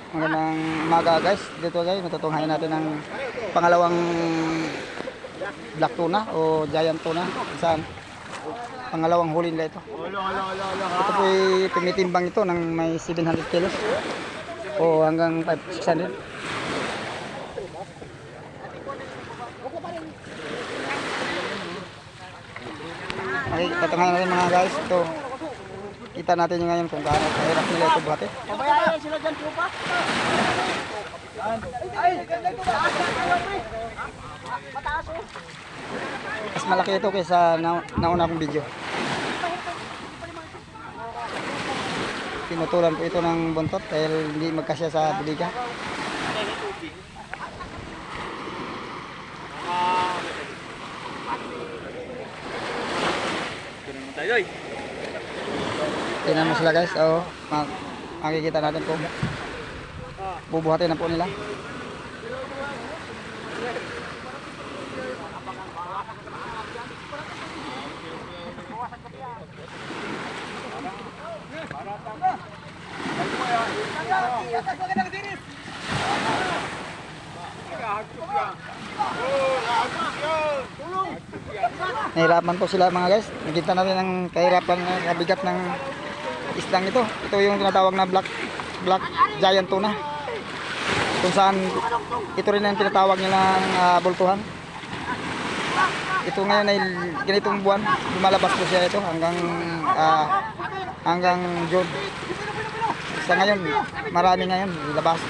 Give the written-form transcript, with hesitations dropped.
Magandang umaga guys. Dito guys, matutunghayan natin ang pangalawang black tuna o giant tuna. Saan? Pangalawang huli nila ito. Ito po ay tumitimbang ito ng may 700 kilos o hanggang 600. Okay, tatunghayan natin mga guys. Ito, kita natin ngayon kung gaano kahirap nila ito buhati. Pabayaan sila dyan po pa. Ay, ganda ito ba? Mataas oh. Mas malaki ito kaysa nauna kong video. Tinutulan po ito ng buntot dahil hindi magkasya sa biliga. Tingnan mo sila guys. Oo, makikita natin po. Bubuhatin na po nila. Nahirapan po sila mga guys. Nakita natin ang kahirapan na kabigat ng isdang ito. Ito yung tinatawag na black giant tuna. Kung saan ito rin ang tinatawag nilang bultuhan. Ito ngayon ay ganitong buwan, lumalabas po siya ito hanggang June. Sa ngayon, marami ngayon ilabas.